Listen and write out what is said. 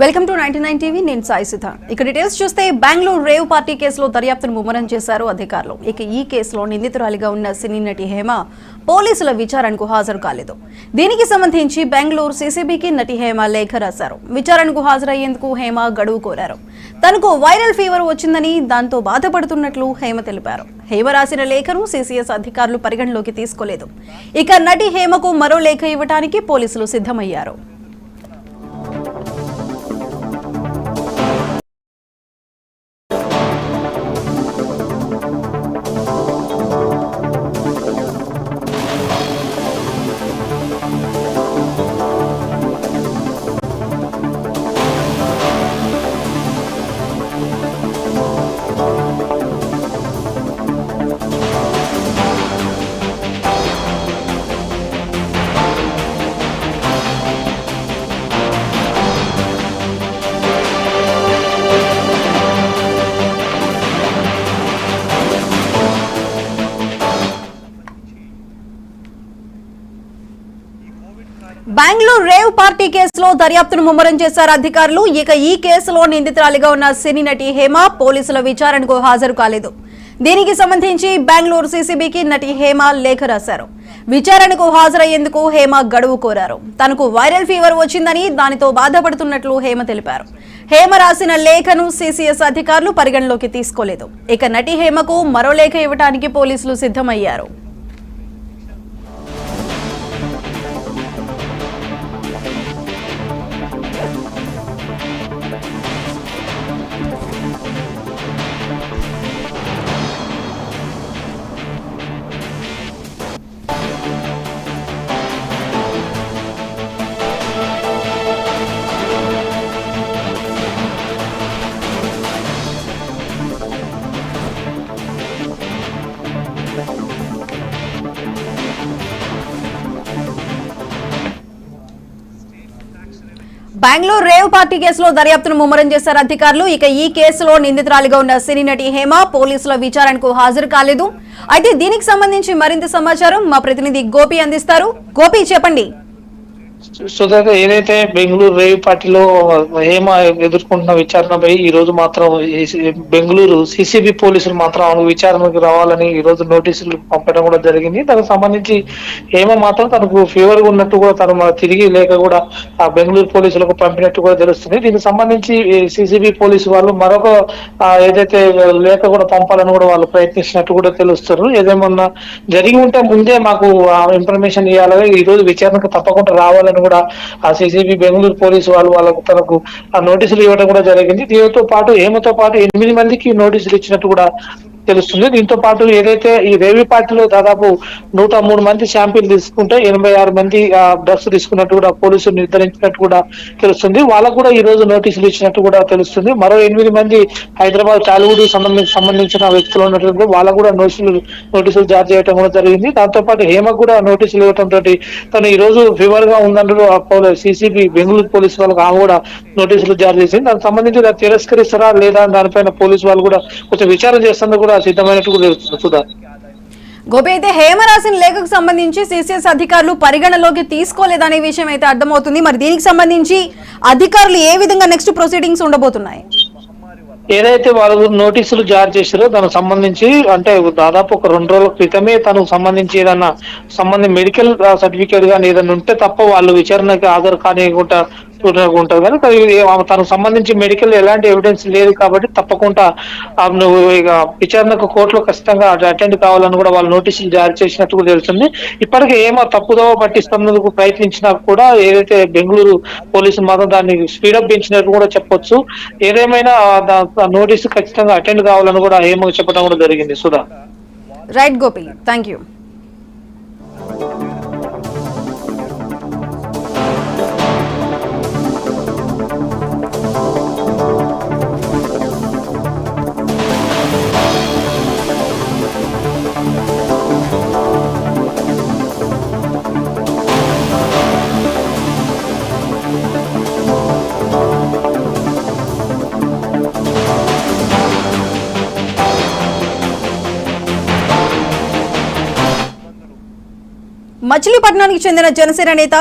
Welcome to 99 TV నేను సాయి సిద్ధ. ఇక డీటెయిల్స్ చూస్తే బెంగళూరు రేవ్ పార్టీ కేసులో దర్యాప్తును ముమ్మరం చేశారు అధికారులు. ఇక ఈ కేసులో నిందితురాలిగా ఉన్న సినీ నటి హేమ పోలీసుల విచారణకు హాజరు కాలేదు. దీనికి సంబంధించి బెంగళూరు సీసీబీకి నటి హేమ లేఖ రాశారు. విచారణకు హాజరయ్యేందుకు హేమ గడువు కోరారు. తనకు వైరల్ ఫీవర్ వచ్చిందని దాంతో బాధపడుతున్నట్లు హేమ తెలిపారు. హేమ రాసిన లేఖను సీసీఎస్ అధికారులు పరిగణలోకి తీసుకోలేదు. ఇక నటి హేమకు మరో లేఖ ఇవ్వడానికి పోలీసులు సిద్ధమయ్యారు. బెంగళూరు రేవ్ పార్టీ కేసులో దర్యాప్తును ముమ్మరం చేశారు అధికారులు. ఇక ఈ కేసులో నిందితురాలిగా ఉన్న సినీ నటి హేమ పోలీసుల విచారణకు హాజరు కాలేదు. దీనికి సంబంధించి బెంగళూరు సీసీబీకి నటి హేమ లేఖ రాశారు. విచారణకు హాజరయ్యేందుకు హేమ గడువు కోరారు. తనకు వైరల్ ఫీవర్ వచ్చిందని దానితో బాధపడుతున్నట్లు హేమ తెలిపారు. హేమ రాసిన లేఖను సీసీఎస్ అధికారులు పరిగణలోకి తీసుకోలేదు. ఇక నటి హేమకు మరో లేఖ ఇవ్వడానికి పోలీసులు సిద్ధమయ్యారు. బెంగళూరు రేవ్ పార్టీ కేసులో దర్యాప్తును ముమ్మరం చేశారు అధికారులు. ఇక ఈ కేసులో నిందితురాలిగా ఉన్న సినీ నటి హేమ పోలీసుల విచారణకు హాజరు కాలేదు. అయితే దీనికి సంబంధించి మరింత సమాచారం మా ప్రతినిధి గోపి అందిస్తారు. గోపి, చెప్పండి. సుధాకర్, ఏదైతే బెంగళూరు రేవ్ పార్టీలో హేమ ఎదుర్కొంటున్న విచారణపై ఈ రోజు మాత్రం బెంగళూరు సిసిబి పోలీసులు మాత్రం ఆమె విచారణకు రావాలని ఈ రోజు నోటీసులు పంపడం కూడా జరిగింది. దానికి సంబంధించి హేమ మాత్రం తనకు ఫీవర్ ఉన్నట్టు కూడా తను తిరిగి లేక కూడా ఆ బెంగళూరు పోలీసులకు పంపినట్టు కూడా తెలుస్తుంది. దీనికి సంబంధించి సిసిబి పోలీసు వాళ్ళు మరొక ఏదైతే లేఖ కూడా పంపాలని కూడా వాళ్ళు ప్రయత్నిస్తున్నట్టు కూడా తెలుస్తారు. ఏదేమన్నా జరిగి ఉంటే ముందే మాకు ఇన్ఫర్మేషన్ ఇవ్వాలని, ఈ రోజు విచారణకు తప్పకుండా రావాలని కూడా ఆ సిసిబి బెంగళూరు పోలీసు వాళ్ళకు తనకు ఆ నోటీసులు ఇవ్వడం కూడా జరిగింది. దీనితో పాటు హేమతో పాటు 8 మందికి నోటీసులు ఇచ్చినట్టు కూడా తెలుస్తుంది. దీంతో పాటు ఏదైతే ఈ రేవీ పార్టీలో దాదాపు 103 మంది శాంపిల్ తీసుకుంటే 86 మంది డ్రగ్స్ తీసుకున్నట్టు కూడా పోలీసులు నిర్ధారించినట్టు కూడా తెలుస్తుంది. వాళ్ళకు కూడా ఈ రోజు నోటీసులు ఇచ్చినట్టు కూడా తెలుస్తుంది. మరో 8 మంది హైదరాబాద్ టాలీవుడ్ సంబంధించిన వ్యక్తులు ఉన్నటువంటి వాళ్ళకు కూడా నోటీసులు జారీ చేయడం కూడా జరిగింది. దాంతో పాటు హేమకు కూడా నోటీసులు ఇవ్వడం తోటి తను ఈ రోజు ఫీవర్ గా ఉందంటూ సిసిబి బెంగళూరు పోలీసు వాళ్ళకి ఆమె కూడా నోటీసులు జారీ చేసింది. దానికి సంబంధించి తిరస్కరిస్తారా లేదా దానిపైన పోలీసు వాళ్ళు కూడా కొంచెం విచారణ చేస్తున్నందుకు కూడా సిద్ధమైనట్టు తెలుస్తుంది. గోపి, అయితే హేమ రాసిన లేఖకు సంబంధించి సిసిఎస్ అధికారులు పరిగణలోకి తీసుకోలేదనే విషయం అయితే అర్థమవుతుంది. మరి దీనికి సంబంధించి అధికారులు ఏ విధంగా నెక్స్ట్ ప్రొసీడింగ్స్ ఉండబోతున్నాయి? ఏదైతే వాళ్ళు నోటీసులు జారీ చేశారో దానికి సంబంధించి అంటే దాదాపు ఒక 2 రోజుల క్రితమే తనకు సంబంధించి ఏదన్నా మెడికల్ సర్టిఫికేట్ కానీ ఏదైనా ఉంటే తప్ప వాళ్ళు విచారణకి హాజరు కానివ్వకుండా ఉంటుంది. కానీ తనకు సంబంధించి మెడికల్ ఎలాంటి ఎవిడెన్స్ లేదు కాబట్టి తప్పకుండా నువ్వు ఇక విచారణకు కోర్టులో ఖచ్చితంగా అటెండ్ కావాలని కూడా వాళ్ళు నోటీసులు జారీ చేసినట్టు తెలుస్తుంది. ఇప్పటికే ఏమో తప్పుదోవ పట్టిస్తున్నందుకు ప్రయత్నించినా కూడా ఏదైతే బెంగళూరు పోలీసులు మాత్రం దాన్ని స్పీడప్ పెంచినట్టు కూడా చెప్పొచ్చు. ఏదేమైనా నోటీసు ఖచ్చితంగా అటెండ్ కావాలని కూడా ఏమో చెప్పడం కూడా జరిగింది. Sudha, right Gopi, thank you. మచిలీపట్నానికి చెందిన జనసేన నేత